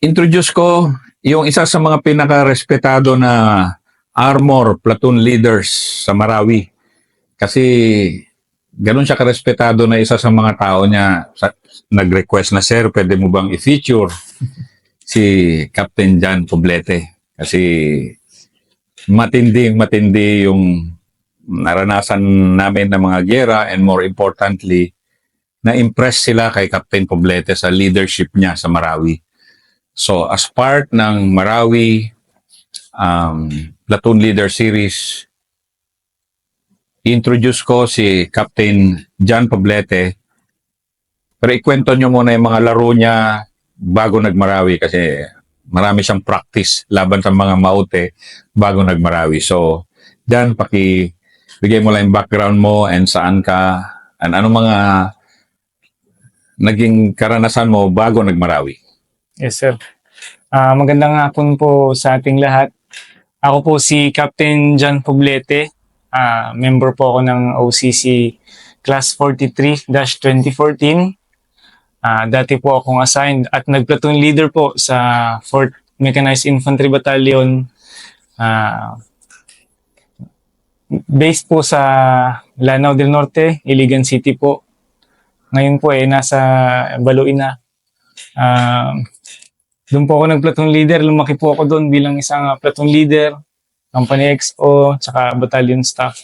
Introduce ko yung isa sa mga pinaka-respetado na armor platoon leaders sa Marawi. Kasi ganun siya karespetado na isa sa mga tao niya nag-request na, "Sir, pwede mo bang i-feature si Captain John Poblete?" Kasi matindi yung naranasan namin ng mga giyera, and more importantly, na-impress sila kay Captain Poblete sa leadership niya sa Marawi. So, as part ng Marawi Platoon Leader Series, introduce ko si Captain John Poblete. Pero ikwento nyo muna yung mga laro niya bago nagmarawi kasi marami siyang practice laban sa mga maute bago nagmarawi. So, John, bigay mo lang yung background mo and saan ka, and anong mga naging karanasan mo bago nagmarawi. Yes, sir. Magandang hapon po sa ating lahat. Ako po si Captain John Poblete. Member po ako ng OCC Class 43-2014. Dati po akong assigned at nag-platoon leader po sa 4th Mechanized Infantry Battalion. Based po sa Lanao del Norte, Iligan City po. Ngayon po nasa Baluin na. Doon po ako nag-platoon leader. Lumaki po ako doon bilang isang platoon leader, company XO, tsaka battalion staff.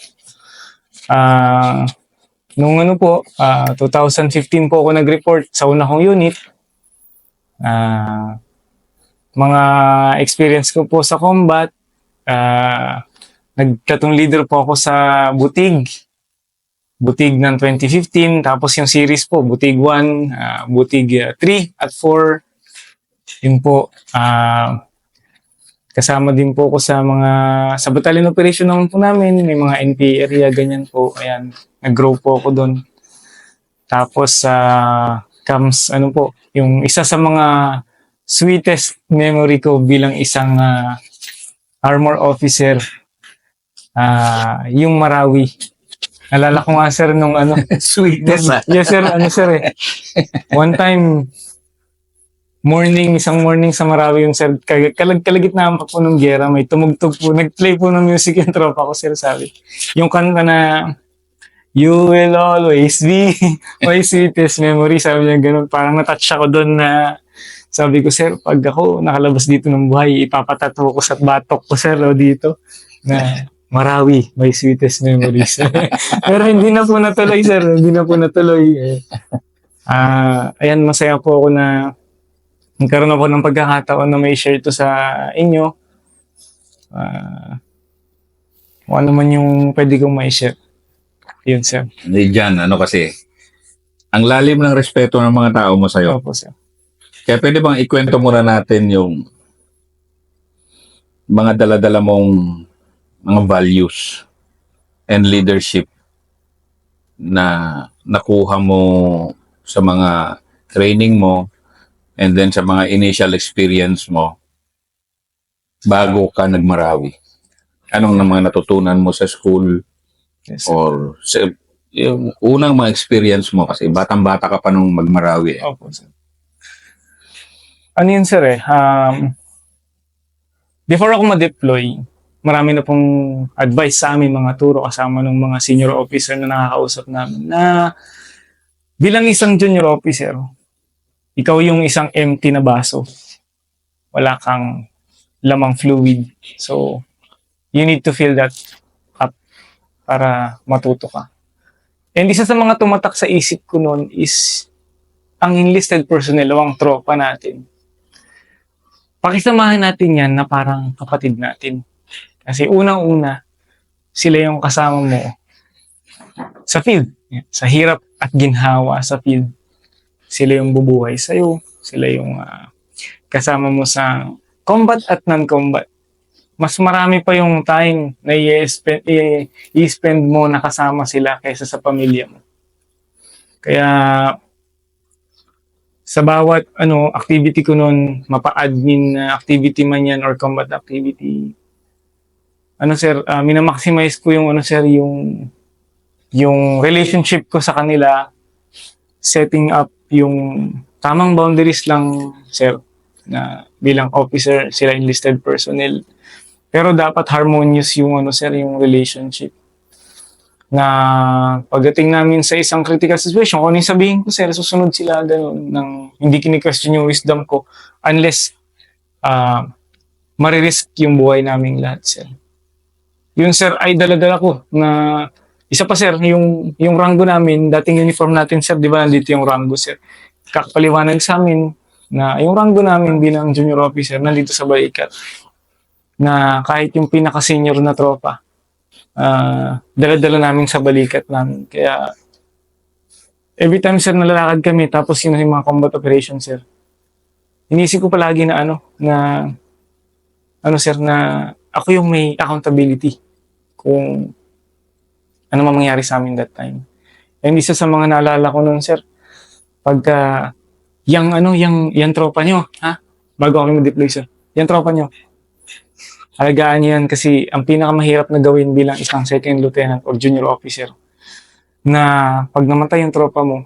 Noong 2015 po ako nag-report sa una kong unit. Mga experience ko po sa combat, nag-platoon leader po ako sa Butig ng 2015, tapos yung series po, Butig 1, Butig 3 at 4. Yun po, kasama din po ako sa battalion operation naman po namin, may mga NPA area, ganyan po. Ayan, nag-grow po ako doon. Tapos, comes, yung isa sa mga sweetest memory ko bilang isang armor officer, yung Marawi. Nalala ko nga, sir, nung Sweetness, Yes, sir, sir. One time, isang morning sa Marawi yung sir, kalagitnaan pa po ng giyera, may tumugtog po, nag-play po ng music yung tropa ko, sir, sabi. Yung kanta na, "You will always be my sweetest memory," sabi niya ganun, parang natouch ako doon na, sabi ko, sir, pag ako nakalabas dito ng buhay, ipapatato ko sa batok ko, sir, dito, na Marawi, my sweetest memories. Pero hindi na po natuloy, sir, Ayan, masaya po ako na nagkaroon ako ng pagkakataon na may share to sa inyo. Kung ano man yung pwede kong mai-share. Yun, sir. Hindi dyan, kasi, ang lalim ng respeto ng mga tao mo sa'yo. Opo, sir. Kaya pwede bang ikwento muna natin yung mga dala-dala mong mga values and leadership na nakuha mo sa mga training mo and then sa mga initial experience mo bago ka nagmarawi. Anong mga natutunan mo sa school? Yes, sir. Or yung unang mga experience mo kasi batang-bata ka pa nung magmarawi. Opo, sir. Ano yun, sir, before ako ma-deploy, marami na pong advice sa amin, mga turo kasama ng mga senior officer na nakakausap namin na bilang isang junior officer, ikaw yung isang empty na baso. Wala kang lamang fluid. So, you need to fill that up para matuto ka. And isa sa mga tumatak sa isip ko noon is ang enlisted personnel o ang tropa natin. Pakisamahan natin yan na parang kapatid natin. Kasi unang-una, sila yung kasama mo sa field. Sa hirap at ginhawa sa field. Sila yung bubuhay sa'yo. Sila yung kasama mo sa combat at non-combat. Mas marami pa yung time na i-spend mo na kasama sila kaysa sa pamilya mo. Kaya sa bawat activity ko noon, mapa-admin activity man yan or combat activity, sir, minamaximize ko yung yung relationship ko sa kanila, setting up yung tamang boundaries lang, sir. na bilang officer, sila enlisted personnel. Pero dapat harmonious yung ano sir, yung relationship. Na pagdating namin sa isang critical situation, kung ano yung sabihin ko sir, susunod sila ganun, nang hindi kini-question yung wisdom ko unless maririsk yung buhay naming lahat sir. Yun sir ay dala-dala ko na isa pa sir, yung ranggo namin, dating uniform natin sir, di ba nandito yung ranggo sir. Kakapaliwanag sa amin na yung ranggo namin bilang junior officer nandito sa Balikat. Na kahit yung pinaka-senior na tropa, dala-dala namin sa balikat namin. Kaya, every time sir nalalakad kami, tapos yun yung mga combat operations sir, inisip ko palagi na sir, na ako yung may accountability kung ano man mangyari sa amin that time. And isa sa mga naalala ko noon sir, pagka, yung tropa nyo, bago kami mag-deploy sir, yung tropa nyo, alagaan niyo yan kasi ang pinakamahirap na gawin bilang isang second lieutenant or junior officer na pag namatay yung tropa mo,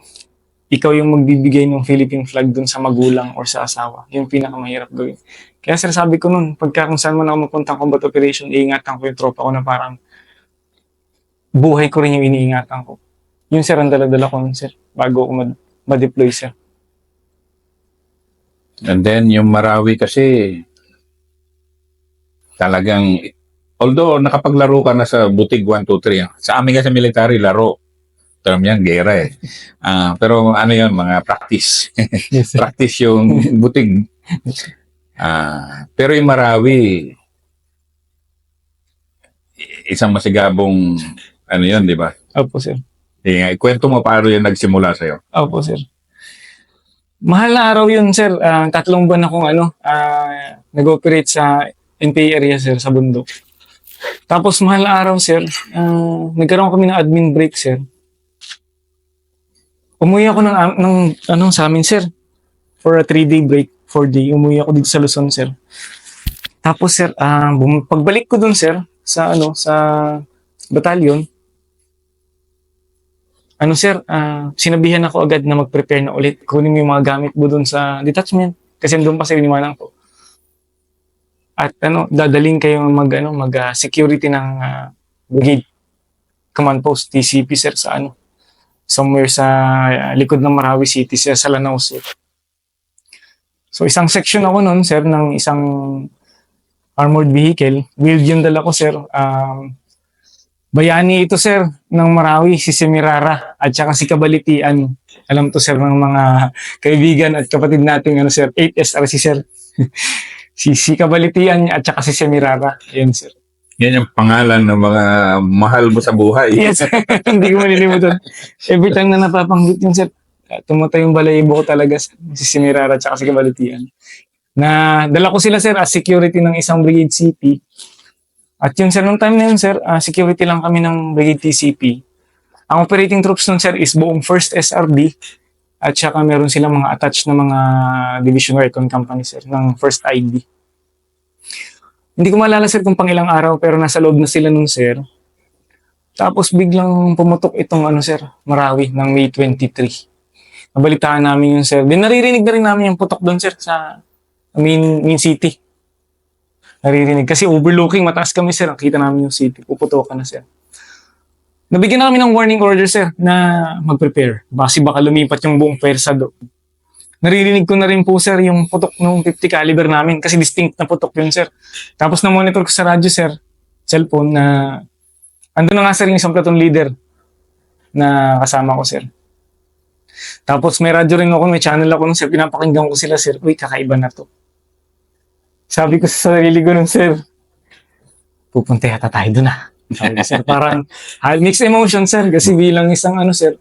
ikaw yung magbibigay ng Philippine flag dun sa magulang or sa asawa. Yung pinakamahirap gawin. Kaya sir, sabi ko nun, pagka kung saan man ako mapuntang combat operation, iingatan ko yung tropa ko na parang buhay ko rin yung iniingatan ko. Yun sir, ang dala-dala ko nun sir, bago ako ma-deploy sir. And then, yung Marawi kasi, talagang, although nakapaglaro ka na sa butig 1, 2, 3, sa amin kasi military, laro. Term yan, gera eh. Pero ano yun, mga practice. Yes, sir. Practice yung butig. Pero yung Marawi, isang masigabong, ano yun, di ba? Opo sir. Ikwento mo paano yun nagsimula sa'yo. Opo sir. Mahal na araw yun sir. 3 buwan akong nag-operate sa NPA area sir, sa bundok. Tapos mahal na araw sir, nagkaroon kami ng admin break sir. Umuwi ako ng sa amin sir, for a 3-day break, 4-day, umuwi ako dito sa Luzon sir. Tapos sir, pagbalik ko dun sir, sa batalyon, sir, sinabihan ako agad na mag-prepare na ulit, kunin mo yung mga gamit mo dun sa detachment, kasi doon pa sa iniwanan ko. At dadaling kayo mag-security ng brigade command post, TCP sir, sa somewhere sa likod ng Marawi City sir, sa Lanao sir. So isang section ako noon sir ng isang armored vehicle, wheeled yung dala ko sir. Bayani ito sir ng Marawi, si Semirara at saka si Kabalitian. Alam to sir ng mga kaibigan at kapatid nating sir, 8SRC sir. Si Kabalitian at saka si Semirara. Yan sir. Yan yung pangalan ng mga mahal mo sa buhay. Yes, hindi ko malilimutan. Every time na napapanggit yun, sir, tumatay yung balayibo ko talaga, si Semirara at si Kabalitian. Na dala ko sila, sir, as security ng isang Brigade CP. At yun, sir, nung time na yun, sir, security lang kami ng Brigade TCP. Ang operating troops nun, sir, is buong 1st SRD at saka meron silang mga attached na mga Division Recon Company, sir, ng 1st ID. Hindi ko maalala sir kung pang ilang araw pero nasa loob na sila nun sir. Tapos biglang pumutok itong sir, Marawi ng May 23. Nabalitaan namin yun sir. Then naririnig na rin namin yung putok doon sir sa main city. Naririnig. Kasi overlooking, mataas kami sir. Nakita namin yung city. Puputokan na sir. Nabigyan na kami ng warning order sir na mag-prepare. Kasi baka lumipat yung buong pwersa doon. Naririnig ko na rin po sir yung putok ng 50 caliber namin kasi distinct na putok yun sir. Tapos na-monitor ko sa radyo sir, cellphone na andun na nga sir yung isang platoon leader na kasama ko sir. Tapos may radyo rin ako, may channel ako nun sir, pinapakinggan ko sila sir, uy kakaiba na to. Sabi ko sa sarili ko nun sir, pupunta yata tayo dun Sabi ko sir, parang mixed emotion sir kasi bilang isang sir,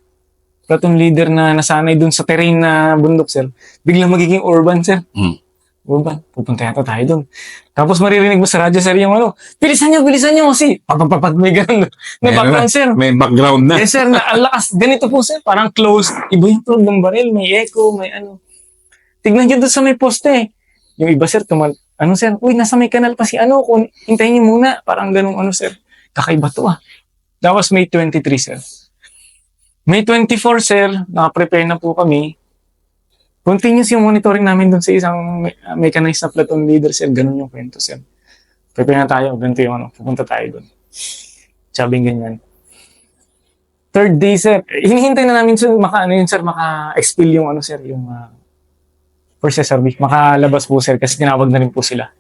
platoon leader na nasanay dun sa terrain na bundok, sir. Biglang magiging urban, sir. Urban, pupunta yata tayo dun. Tapos maririnig mo sa radyo, sir, yung bilisan nyo kasi, papapapag may ganun na background, sir. May background na. Yes, sir, na ang lakas. Ganito po, sir, parang close. Iba yung tunog ng baril, may echo, may Tignan nyo doon sa may poste. Yung iba, sir, sir, uy, nasa may kanal pa si kung hintayin nyo muna. Parang ganun, sir. Kakaiba to, That was May 23, sir. May 24, sir, naka-prepare na po kami. continuous yung monitoring namin dun sa isang mechanized na platoon leader, sir. Ganun yung kwento, sir. Prepare na tayo, ganito yung pupunta tayo dun. Sabing ganyan. Third day, sir, hinihintay na namin, sir, maka-expel yung sir, yung first SRB. Makalabas po, sir, kasi tinawag na rin po sila.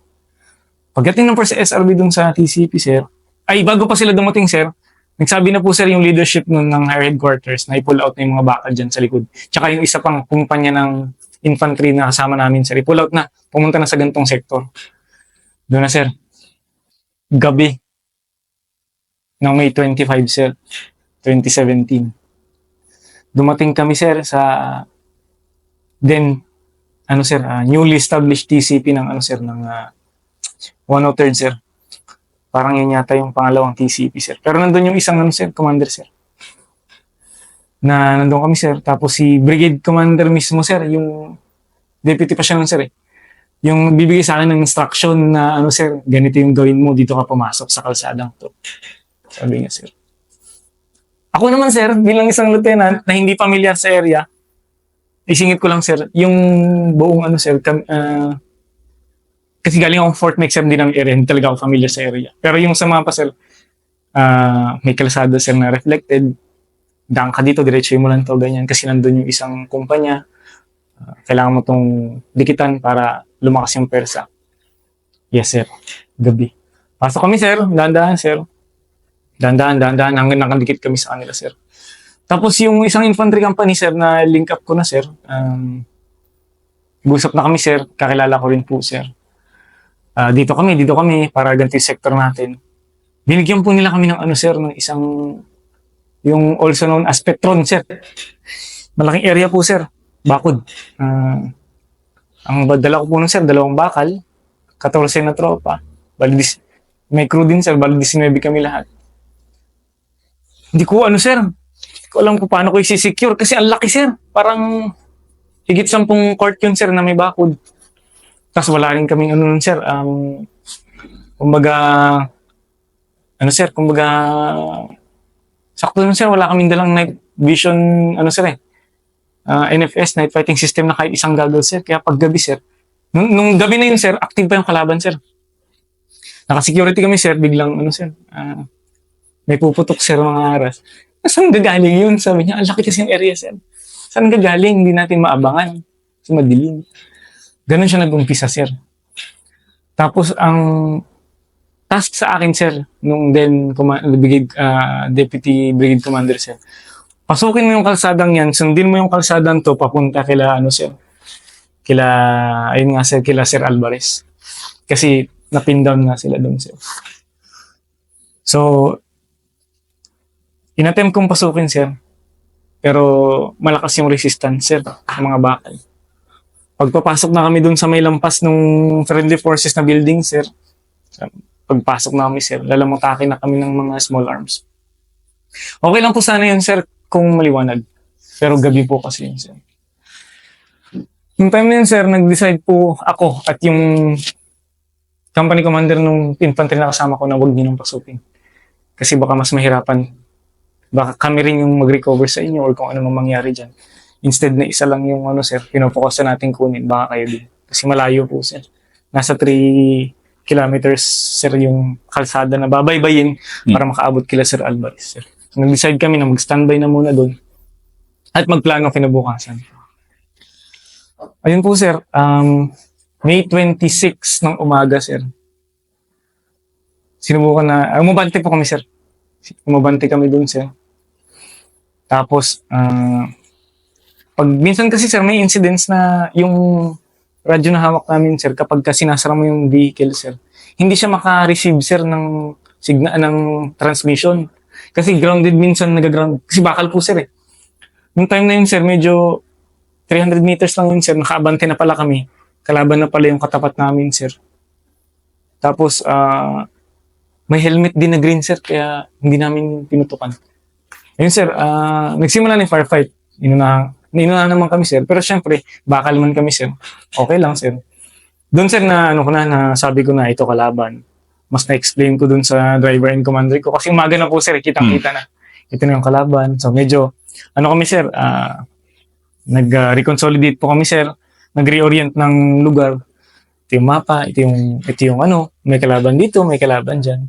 Pagdating ng first SRB dun sa TCP, sir, ay, bago pa sila dumating, sir, nagsabi na po, sir, yung leadership nun ng higher headquarters na i-pull out na yung mga bakal dyan sa likod. Tsaka yung isa pang kumpanya ng infantry na kasama namin, sir, i-pull out na, pumunta na sa gantong sektor. Doon na, sir. Gabi ng May 25, sir, 2017. Dumating kami, sir, sa then, sir, newly established TCP ng, sir, ng 103rd, sir. Parang yun yata yung pangalawang TCP, sir. Pero nandun yung isang, sir, commander, sir. Na nandun kami, sir. Tapos si brigade commander mismo, sir, yung deputy pa siya nun, sir, eh. Yung bibigay sa akin ng instruction na, sir, ganito yung gawin mo, dito ka pumasok sa kalsadang to. Sabi niya, sir. Ako naman, sir, bilang isang lieutenant na hindi familiar sa area, isingit ko lang, sir, yung buong, sir, kasi galing akong Fort Mix, sir, din ng area, hindi talaga ako familiar sa area. Pero yung sa mapa, sir, may kalsada, sir, na reflected, daan ka dito, diretso mo lang to, ganyan, kasi nandun yung isang kumpanya, kailangan mo tong dikitan para lumakas yung persa. Yes, sir. Gabi. Pasok kami, sir. Dahan-dahan, sir. Dahan-dahan hanggang nakadikit kami sa kanila, sir. Tapos yung isang infantry company, sir, na link up ko na, sir. Gusap na kami, sir. Kakilala ko rin po, sir. Dito kami, para ganito yung sector natin. Binigyan po nila kami ng sir, ng isang, yung also known as Petron, sir. Malaking area po, sir. Bakod. Ang dala ko po nun, sir, 2 bakal, 14 na tropa. May crew din, sir, bali 19 kami lahat. Hindi ko, sir, hindi ko alam kung paano ko i-secure kasi ang laki, sir. Parang higit 10 court yun, sir, na may bakod. Tapos wala rin kaming sir, kumbaga, sakto nun, sir, wala kaming dalang night vision, sir, NFS, night fighting system na kahit isang gagawin, sir. Kaya pag gabi, sir, nung gabi na yun, sir, active pa yung kalaban, sir. Naka-security kami, sir, biglang, sir, may puputok, sir, mga aras. Saan gagaling yun? Sabi niya, ang laki kasi yung area, sir. Saan gagaling? Hindi natin maabangan. Kasi madilim. Ganun siya nag-umpisa, sir. Tapos, ang task sa akin, sir, nung then, Deputy Brigade Commander, sir, pasukin mo yung kalsadang yan, sundin mo yung kalsadang to, papunta kila, sir, ayun nga, sir, kila Sir Alvarez. Kasi, na-pin down nga sila doon, sir. So, inattempt kong pasukin, sir, pero malakas yung resistance, sir, ng mga bakal. Pagpapasok na kami doon sa may lampas ng friendly forces na building, sir, pagpasok na kami, sir, lalamutakin na kami ng mga small arms. Okay lang po sana yun, sir, kung maliwanag. Pero gabi po kasi yun, sir. Yung time na yun, sir, nag-decide po ako at yung company commander nung infantry na kasama ko na huwag niyo nang pasukin. Kasi baka mas mahirapan. Baka kami rin yung mag-recover sa inyo or kung ano mang mangyari dyan. Instead na isa lang yung sir, pinopokus na natin kunin, baka kayo din. Kasi malayo po, sir. Nasa 3 kilometers, sir, yung kalsada na babaybayin para makaabot kila Sir Alvarez, sir. So, nag-decide kami na mag-standby na muna doon at magplano kinabukasan. Ayun po, sir. May 26 ng umaga, sir. Sinubukan na, umabante po kami, sir. Umabante kami doon, sir. Tapos, pag minsan kasi, sir, may incidents na yung radyo na hawak namin, sir, kapag sinasara mo yung vehicle, sir, hindi siya maka-receive, sir, ng signal, ng transmission. Kasi grounded minsan, nag-ground. Kasi bakal po, sir, eh. Nung time na yun, sir, medyo 300 meters lang yun, sir. Nakaabante na pala kami. Kalaban na pala yung katapat namin, sir. Tapos, may helmet din na green, sir, kaya hindi namin pinutukan. Ayun, sir, nagsimula na yung firefight. Inunahan naman kami, sir. Pero syempre, bakal man kami, sir. Okay lang, sir. Doon, sir, na sabi ko na ito kalaban. Mas na-explain ko doon sa driver and commander ko. Kasi umaga na po, sir, kitang-kita na. Ito na yung kalaban. So, medyo, kami, sir, Nag-reconsolidate po kami, sir. Nag-reorient ng lugar. Ito yung mapa, ito yung ano, may kalaban dito, may kalaban dyan.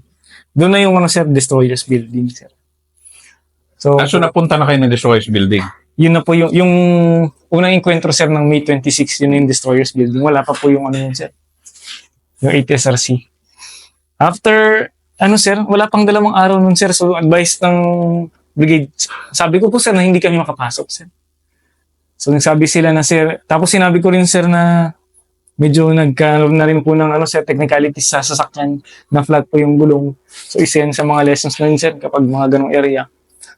Doon na yung ano, sir, Destroyers Building, sir. So, So napunta na kayo ng Destroyers Building. yun na po yung unang enkwentro, sir, ng May 26, yun yung Destroyers Building. Wala pa po yung ano yun, sir. Yung ATSRC. After, ano, sir, wala pang 2 araw nun, sir. So, advice ng brigade. Sabi ko po, sir, na hindi kami makapasok, sir. So, nagsabi sila na, sir, tapos sinabi ko rin, sir, na medyo nagkaroon na rin po ng ano, sir, technicalities sa sasakyan na flat po yung gulong. So, isa yan sa mga lessons na yun, sir, kapag mga ganong area.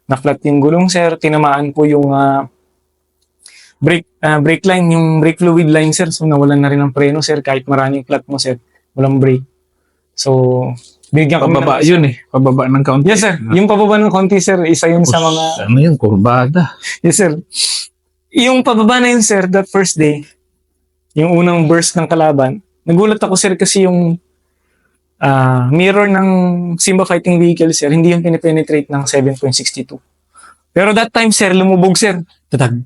Na flat yung gulong, sir, tinamaan po yung brake line, yung brake fluid line, sir. So, nawalan na rin ng preno, sir, kahit maraming flat mo, sir. Walang brake. So, binigyan kami Pababa yun eh. Pababa ng kaunti. Yes, sir. Yung pababa ng konti, sir, isa yun sa mga... Ano yun? Kurbada. Yes, sir. Yung pababa na yun, sir, that first day, yung unang burst ng kalaban, nagulat ako, sir, kasi yung mirror ng Simba Fighting Vehicle, sir, hindi yung pinipenetrate ng 7.62. Pero that time, sir, lumubog, sir. Tatag.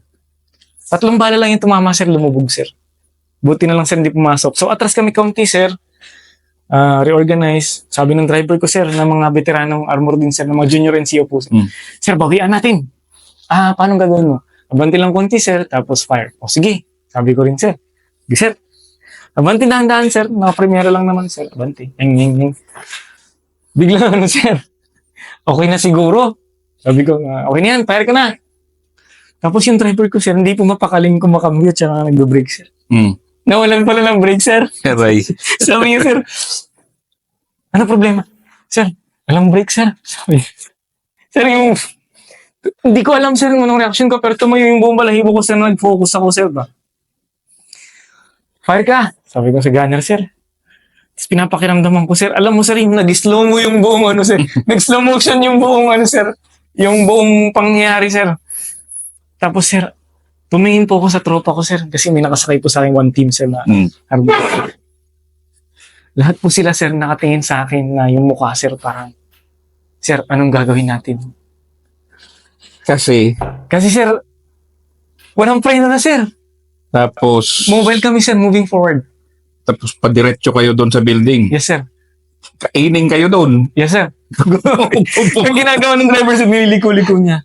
3 bala lang yung tumama, sir, lumubog, sir. Buti na lang, sir, hindi pumasok. So, atras kami kaunti, sir. Reorganize. Sabi ng driver ko, sir, na mga veteranong armor din, sir, na mga junior NCO po, sir. Sir, bawian natin. Paano gagawin mo? Abanti lang konti, sir, tapos fire. O, sige. Sabi ko rin, sir. Sige, sir. Abanti dahan-dahan, sir. Naka-premiera lang naman, sir. Abanti. Yang. Bigla, ano, sir. Okay na siguro. Sabi ko, okay na yan, fire ka na. Tapos yung driver ko, sir, hindi po mapakaling ko makamute, tsaka nag-brake, sir. Nawalan pala ng brake, sir. Aray. Sabi niya, sir, ano problema? Sir, walang brake, sir. Sabi, sir, yung, hindi ko alam, sir, anong reaction ko, pero tumayo yung buong balahibo ko, sir, nag-focus ako, sir, ba? Fire ka! Sabi ko sa gunner, sir. Tapos pinapakiramdaman ko, sir. Alam mo, sir, yung nag-slow mo yung buong, ano, sir. Nag-slow motion yung buong, ano, sir. Yung buong pangyayari, sir. Tapos, sir, tumingin po ako sa tropa ko, sir, kasi may nakasakay po sa akin one team, sir, na harbor. Lahat po sila, sir, nakatingin sa akin na yung mukha, sir, parang, sir, anong gagawin natin? Kasi, Sir, walang preno na, sir. tapos, Mobile kami, sir, moving forward. tapos padiretso kayo doon sa building. Yes, sir. Kainin kayo doon. Yes, sir. Ang ginagawa ng driver, sir, niliko-liko niya.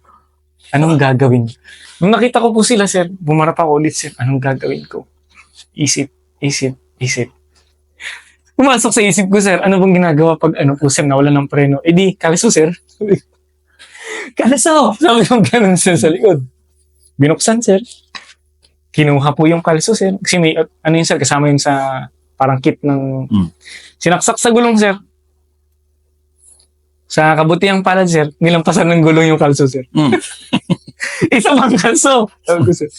Anong gagawin? Nung nakita ko po sila, sir, bumarap ako ulit, sir. Anong gagawin ko? Isip. Pumasok sa isip ko, sir, ano bang ginagawa pag ano po, sir, nawala ng preno? Eh di, kalaso, sir. Kalaso! Sabi ko ganun, sir, sa likod. Binuksan, sir. Kinuha po yung kalso, sir. Kasi may, ano yun, sir, kasama yun sa parang kit ng... Sinaksak sa gulong, sir. Sa kabutihang palad, sir, nilampasan ng gulong yung kalso, sir. Isa pang kalso. Sabi ko, sir.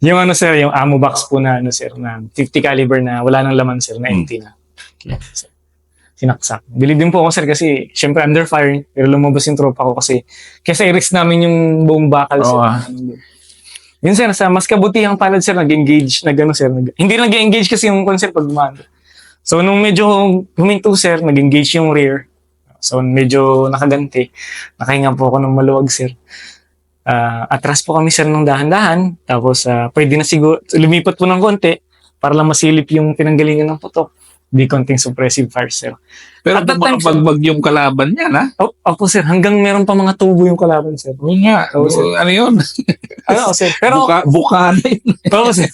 Yung ano, sir, yung ammo box po na, ano, sir, na 50 caliber na wala nang laman, sir, na empty na. Sir. Sinaksak. Bilib din po ako, sir, kasi syempre under fire, pero lumabas yung tropa ko kasi i-risk namin yung buong bakal, sir. Yun, sir, sa mas kabutihang palad, sir, nag-engage, hindi nag-engage kasi yung concept pag dumaan. So, nung medyo huminto, sir, nag-engage yung rear. So, medyo nakaganti. Nakahinga po ako ng maluwag, sir. Atras po kami, sir, ng dahan-dahan. Tapos, pwede na siguro, lumipat po ng konti para lang masilip yung pinanggalingan ng putok. Di konting suppressive fire, sir. Pero At that time, sir, makabagbag yung kalaban niya, na? Opo, sir, hanggang meron pa mga tubo yung kalaban, sir. Oo nga. Oo, sir. Ano yun? Sir. Pero, Buka na yun. oo, sir.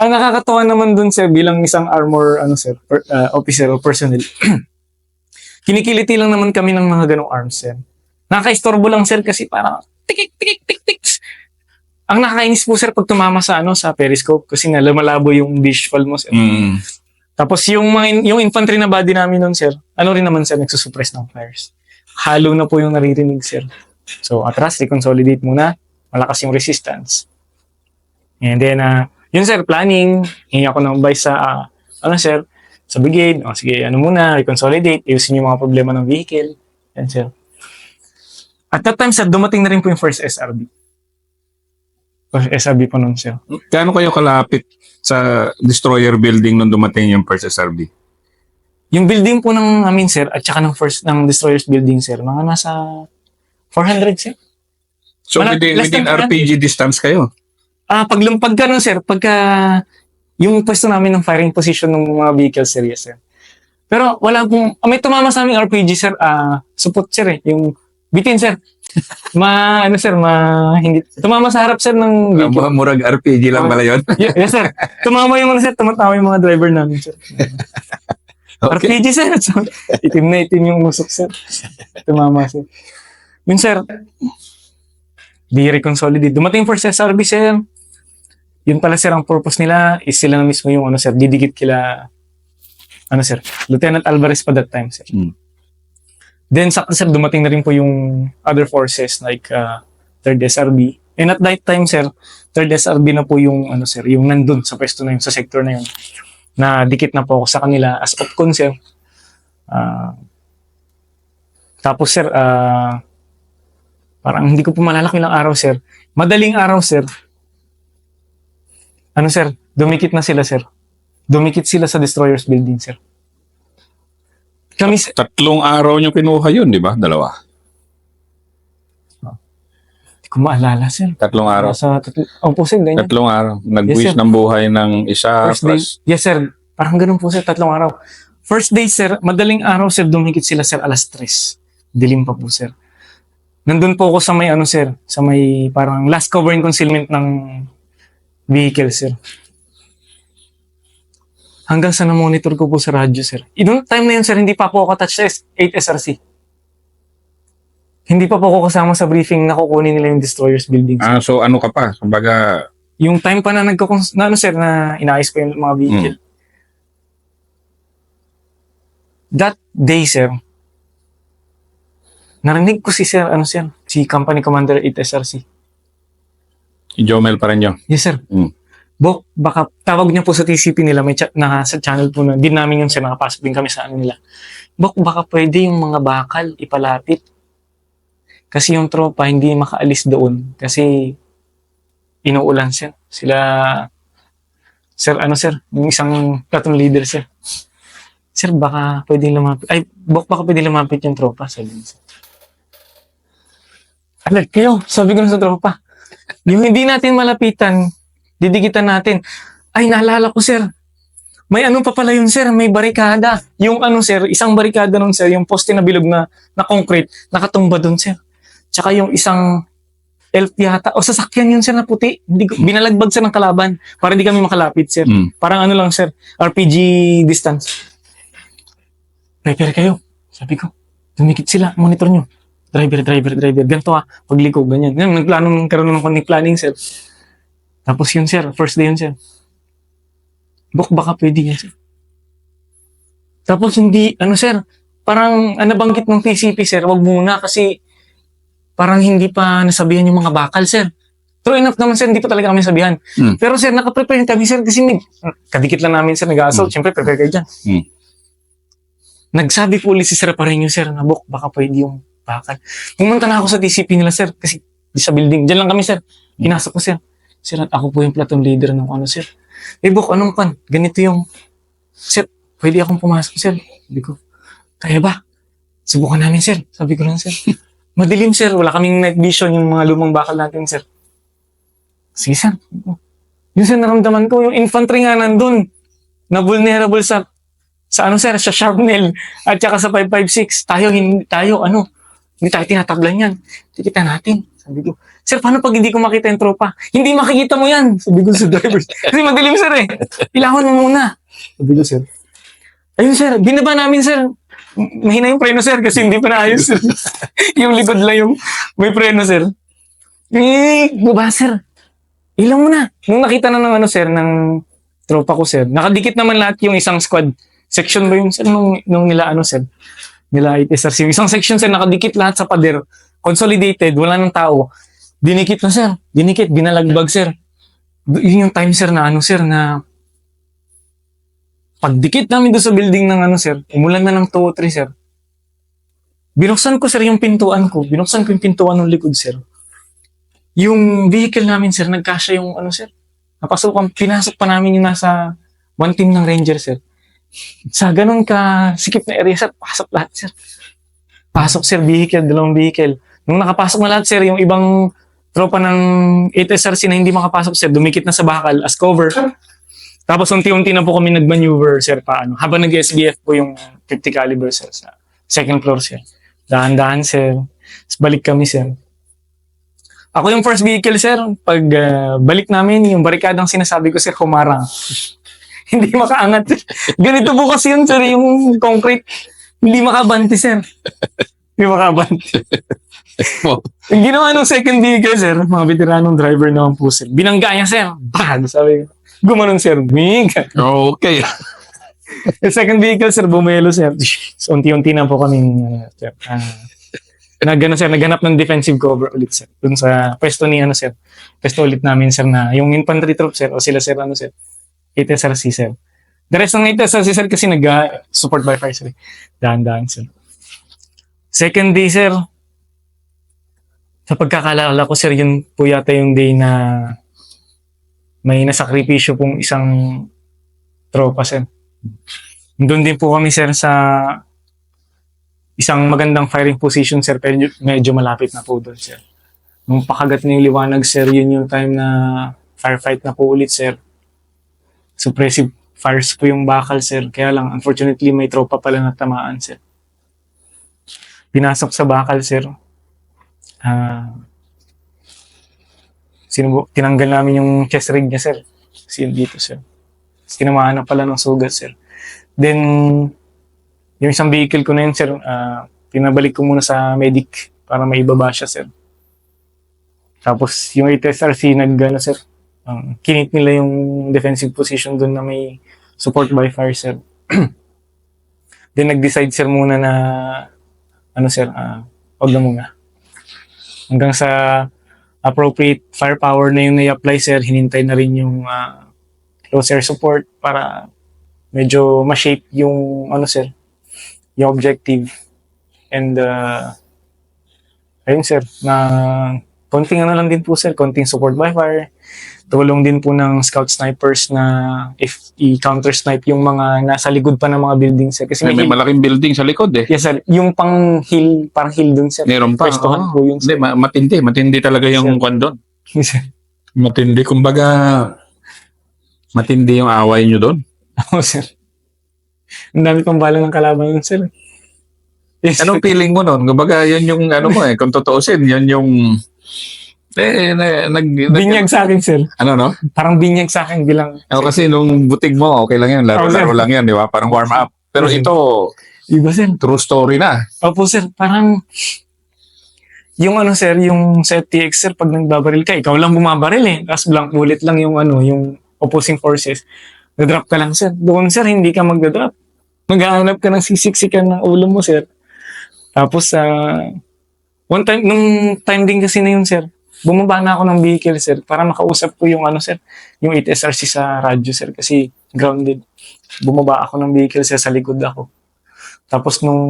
Ang nakakatawa naman dun, sir, bilang isang armor, sir, officer o personnel, kinikiliti lang naman kami ng mga ganong arms, sir. Nakaka-istorbo lang, sir, kasi parang tik. Ang nakakainis po, sir, pag tumama sa sa periscope kasi nga lumalabo yung visual mo, sir. Tapos yung infantry na body namin nun, sir, rin naman, sir, nagsusuppress ng fires. Halo na po yung naririnig, sir. So, atras, reconsolidate muna. Malakas yung resistance. And then, yun, sir, planning. Hingi ako ng advice sa, sir, sa brigade. O, sige, muna, reconsolidate. Ayusin yung mga problema ng vehicle. Yan, sir. At that time, sir, dumating na rin po yung first SRB. First SRB po nun, sir. Kano kayo kalapit sa destroyer building nung dumating yung first SRB? Yung building po ng amin, sir, at saka ng destroyers building, sir, mga nasa 400, sir. So Less within than RPG distance kayo? Pagka nun, sir, yung pwesto namin ng firing position ng mga vehicles, sir, yes, sir. Pero wala pong, may tumama sa aming RPG, sir, support, sir, yung bitin, sir. Sir, hindi, tumama sa harap, sir, ng vehicle. Murag RPG lang pala yun. Yes, sir. Tumama yung sir, tumatawa yung mga driver namin, sir. Okay. RPG, sir. So, itim na itim yung usok, sir. Tumama, sir. Yun, sir, di reconsolidate. Dumating for SRB, sir. Yun pala, sir, ang purpose nila is sila na mismo yung, sir, didikit kila, sir, Lieutenant Alvarez pa that time, sir. Then, sakto, sir, dumating na rin po yung other forces like 3rd SRB. And at that time, sir, 3rd SRB na po yung, sir, yung nandun sa pwesto na yun, sa sector na yun. Na dikit na po ako sa kanila as opcon, sir. Tapos, sir, parang hindi ko po malala kung ilang araw, sir. Madaling araw, sir. Sir, dumikit na sila, sir. Dumikit sila sa Destroyers Building, sir. Kami, sir. 3 araw nyo kinuha yun, di ba? 2. Hindi ko maalala, sir. 3 araw. Opo, sir, ganyan. 3 araw. Nag-wish Yes, sir. ng buhay ng isa. First day, yes, sir. Parang ganun po, sir. 3 araw. First day, sir, madaling araw, sir, dumikit sila, sir, 3:00. Dilim pa po, sir. Nandun po ako sa may, sir, sa may parang last cover and concealment ng vehicle, sir. Hanggang sa na-monitor ko po sa radyo, sir. Noong time na yun, sir, hindi pa po ako attached sa 8 SRC. Hindi pa po ako kasama sa briefing na kukunin nila yung Destroyers Building, sir. So ano ka pa? Kumbaga, Yung time pa na sir, na inaayos ko yung mga vehicle. That day, sir, narinig ko si sir, si Company Commander 8 SRC. Jomel pa rin yun. Yes, sir. Mm. Bok, baka tawag niya po sa TCP nila, may sa channel po na, din namin yun, sir, nakapasok din kami sa nila. Bok, baka pwede yung mga bakal ipalapit. Kasi yung tropa hindi makaalis doon. Kasi inuulan, sir. Sila, sir, sir, yung isang platoon leader, sir. Sir, baka pwede lumapit. Bok, baka pwede lumapit yung tropa. Sabi niya, sir. Alert kayo, sabi ko sa tropa. Yung hindi natin malapitan, didikitan natin. Ay, naalala ko, sir. May pa pala yun, sir. May barikada. Yung sir, isang barikada nun, sir, yung poste na bilog na concrete, nakatumba dun, sir. Tsaka yung isang elf yata, o sasakyan yun, sir, na puti. Binalagbag, sir, ng kalaban para hindi kami makalapit, sir. Parang lang, sir, RPG distance. Prepare kayo. Sabi ko, dumikit sila, monitor nyo. Driver. Ganito pagliko, ganyan. Nagplano, karoon ng connect planning, sir. Tapos yun, sir, first day yun, sir. Bok, baka pwede yan, sir. Tapos hindi, sir, parang nabanggit ng TCP, sir, wag muna kasi parang hindi pa nasabihan yung mga bakal, sir. True enough naman, sir, hindi pa talaga kami sabihan. Pero, sir, nakaprepare kami, sir, kasi kadikit lang namin, sir, nag-assault. Siyempre, prepare kayo dyan. Nagsabi po ulit si Sir Pareño, sir, na Bok, baka pwede yung bakal. Pumunta na ako sa TCP nila, sir, kasi sa building. Diyan lang kami, sir. Pinasok ko, sir. Sir, ako po yung platoon leader ng sir. Bok, ganito yung, sir, pwede akong pumasok, sir. Sabi ko, kaya ba? Subukan namin, sir. Sabi ko lang, sir. Madilim, sir. Wala kaming night vision yung mga lumang bakal natin, sir. Sige, sir. Yung sir, naramdaman ko, yung infantry nga nandun, na vulnerable sa sir, sa shrapnel, at saka sa 5.56. Hindi tayo tinatablan yan. Tikita natin. Sabi ko, sir, paano pag hindi ko makita yung tropa? Hindi makikita mo yan. Sabi ko sa driver. Kasi madilim, sir, eh. Ilawan mo muna. Sabi ko, sir. Ayun, sir. Binaba namin, sir. Mahina yung preno, sir, kasi hindi pa naayos, sir. Yung likod lang yung may preno, sir. Baba, sir. Ilang mo na. Nung nakita na ng sir, ng tropa ko, sir, nakadikit naman lahat yung isang squad. Section ba yung, sir, nung nila, sir? Nila ITSRC. Isang section, sir, nakadikit lahat sa pader. Consolidated, wala ng tao. Dinikit na, sir. Dinikit, binalagbag, sir. Yun yung time, sir, na sir, na pagdikit namin doon sa building ng sir, umulan na ng 2 o 3, sir. Binuksan ko, sir, yung pintuan ko. Binuksan ko yung pintuan ng likod, sir. Yung vehicle namin, sir, nagkasya yung sir. Pinasok pa namin yung nasa one team ng Ranger, sir. Sa ganun ka sikip na area, sir, pasok lahat, sir. Pasok, sir, vehicle, 2 vehicle. Nung nakapasok na lahat, sir, yung ibang tropa ng 8SRC na hindi makapasok, sir, dumikit na sa bakal as cover. Tapos unti-unti na po kami nag-maneuver, sir, paano. Habang nag-SBF po yung 50 caliber, sir, sa second floor, sir. Dahan-dahan, sir. Tapos balik kami, sir. Ako yung first vehicle, sir. Pag balik namin, yung barikadang sinasabi ko, sir, humarang. Hindi makaangat. Ganito po kasi yun, sir, yung concrete. Hindi makabanti, sir. Hindi makabanti. Yung ginawa ng second vehicle, sir, mga veteranong driver naman po, sir. Binangga niya, sir. Bag! Sabi ko. Gumanon, sir. Big! Okay. Yung second vehicle, sir, bumelo, sir. So, unti-unti na po kami, sir. Naghanap ng defensive cover ulit, sir. Dun sa pwesto ni, sir. Pwesto ulit namin, sir, na yung infantry troop, sir, o sila, sir, sir. 8SRC, sir. The rest ng 8SRC, sir, kasi nag-support by fire, sir. Dahan-dahan, sir. Second day, sir. Sa pagkakalala ko, sir, yun po yata yung day na may nasakripisyo pong isang tropa, sir. Doon din po kami, sir, sa isang magandang firing position, sir, pero medyo malapit na po doon, sir. Nung pakagat na yung liwanag, sir, yun yung time na firefight na po ulit, sir. Suppressive fires po yung bakal, sir. Kaya lang, unfortunately, may tropa pala na tamaan, sir. Pinasok sa bakal, sir. Tinanggal namin yung chest rig niya, sir. Kasi yun dito, sir. Tinamaan na pala ng sugat, sir. Then, yung isang vehicle ko na yun, sir, pinabalik ko muna sa medic para maibaba siya, sir. Tapos, yung 8SRC, sir, kinit nila yung defensive position doon na may support by fire, sir. Then, nag-decide, sir, muna na, sir, wag na muna. Hanggang sa appropriate firepower na yung na-apply, sir, hinintay na rin yung close air support para medyo ma-shape yung, sir, yung objective. And, ayun, sir, na konting lang din po, sir, konting support by fire. Tulong din po ng scout snipers na if i-counter snipe yung mga nasa likod pa ng mga building, sir. Kasi May malaking building sa likod eh. yes, sir. Yung parang hill dun, sir. Meron pa. Pwestohan po yun, sir. Hindi, matindi talaga yung Sir. kwan doon. Yes, sir. Matindi, kumbaga, matindi yung away nyo doon. Oo, sir. Ang dami pang bala ng kalaban yun, sir. Yes, Anong feeling mo noon? Kumbaga, yan yung mo kung tutuusin, yan yung binyag sa akin, sir. no? Parang binyag sa akin bilang... Kasi nung butig mo, okay lang yan. Laro-laro lang yan, di ba? Parang warm up. Pero Yes, sir. ito, Iba, sir. true story na. Opo, sir. Parang... Yung sir, yung sa FTX, sir, pag nagbabaril ka, ikaw lang bumabaril eh. Tapos blank bullet lang yung yung opposing forces. Nadrop ka lang, sir. Doon, sir, hindi ka magdadrop. Maghahanap ka ng sisiksikan ng ulo mo, sir. Tapos, one time, nung time din kasi na yun, sir, bumaba na ako ng vehicle, sir, para makausap ko yung sir, yung 8SRC sa radyo, sir, kasi grounded. Bumaba ako ng vehicle, sir, sa likod ako. Tapos nung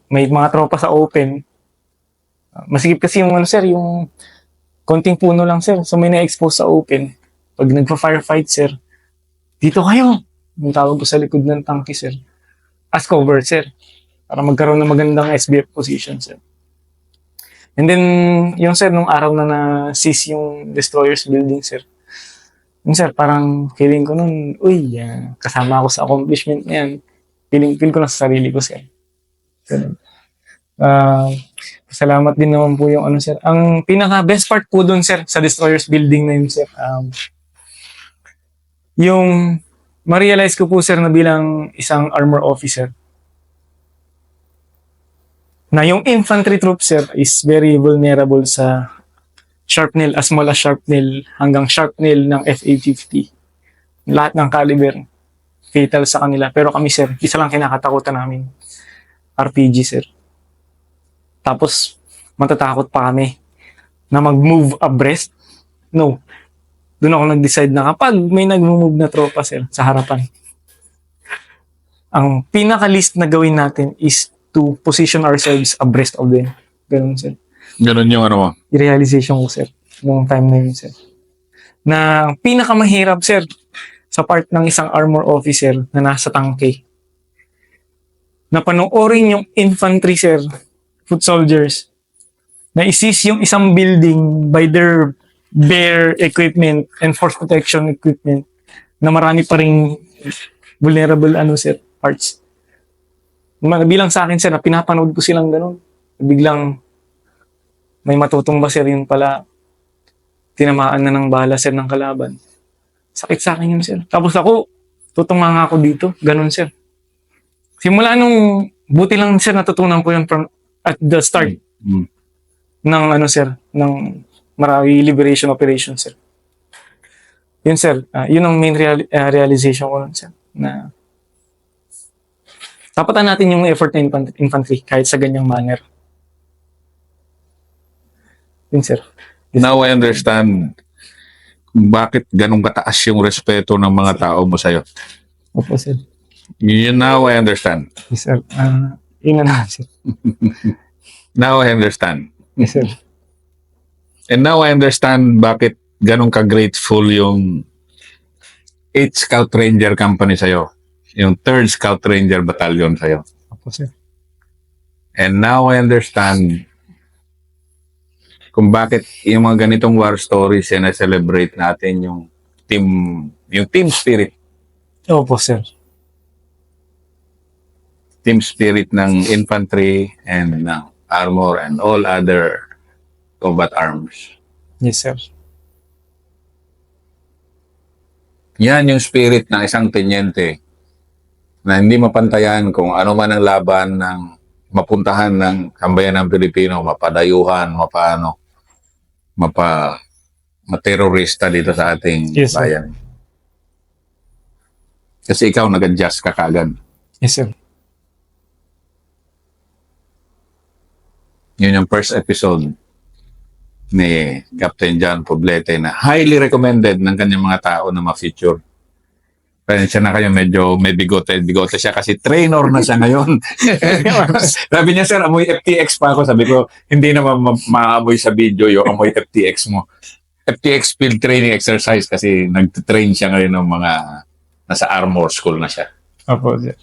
may mga tropa sa open, masigip kasi yung sir, yung konting puno lang, sir. So may na-expose sa open. Pag nagpa-firefight, sir, dito kayo. Yung tawag ko sa likod ng tangke, sir. As cover, sir. Para magkaroon ng magandang SBF position, sir. And then, yung sir, nung araw na na-seize yung destroyer's building, sir. Yung sir, parang feeling ko nun, uy, kasama ako sa accomplishment na yan. Feel ko na sa sarili ko, sir. Ganun. Salamat din naman po yung sir. Ang pinaka-best part po dun, sir, sa destroyer's building na yun, sir. Yung ma-realize ko po, sir, na bilang isang armor officer, na yung infantry troop, sir, is very vulnerable sa sharpnel, as small as sharpnel hanggang sharpnel ng FA-50. Lahat ng caliber, fatal sa kanila. Pero kami, sir, isa lang kinakatakutan namin. RPG, sir. Tapos, matatakot pa kami na mag-move abreast. No. Doon ako nag-decide na kapag may nag-move na tropa, sir, sa harapan, ang pinaka-list na gawin natin is to position ourselves abreast of them. Ganun, sir. Ganun yung mo. I-realization ko, sir, noong time na yun, sir. Na pinakamahirap, sir, sa part ng isang armor officer na nasa tangke, na panoorin yung infantry, sir, foot soldiers, na-seize yung isang building by their bare equipment and force protection equipment na marami pa ring vulnerable sir, parts. Bilang sa akin sir, na pinapanood ko silang ganun. Biglang may matutumba sir, yun pala tinamaan na ng bala sir ng kalaban. Sakit sa akin yun sir. Tapos ako, tutunga nga ako dito. Ganun sir. Simula nung, buti lang sir natutunan ko yun from at the start ng sir, ng Marawi Liberation Operation sir. Yun sir, yun ang main realization ko nun sir, na tapatan natin yung effort ng infantry kahit sa ganyang manner. Yun sir. Now I understand kung bakit ganun kataas yung respeto ng mga tao mo sa'yo. Opo sir. Now I understand. Yes sir. Yun na sir. Now I understand. Yes sir. And now I understand bakit ganun ka-grateful yung 8th Scout Ranger Company sa'yo. Yung 3rd Scout Ranger Battalion sa'yo. Opo sir. And now I understand kung bakit yung mga ganitong war stories na celebrate natin yung team spirit. Opo sir. Team spirit ng infantry and ng armor and all other combat arms. Yes sir. Yan yung spirit ng isang tenyente na hindi mapantayan kung ano man ang laban ng mapuntahan ng sambayan ng Pilipino, mapadayuhan, materorista dito sa ating Yes, sir. bayan. Kasi ikaw nag-adjust ka kaagad. Yes sir. Yun yung first episode ni Captain John Poblete na highly recommended ng kanyang mga tao na ma-feature. Pasensya na kayo, medyo may bigote siya kasi trainer na siya ngayon. Sabi niya, sir, amoy FTX pa ako. Sabi ko, hindi naman maamoy sa video yung amoy FTX mo. FTX field training exercise kasi nag-train siya ngayon ng mga nasa armor school na siya. Opo sir.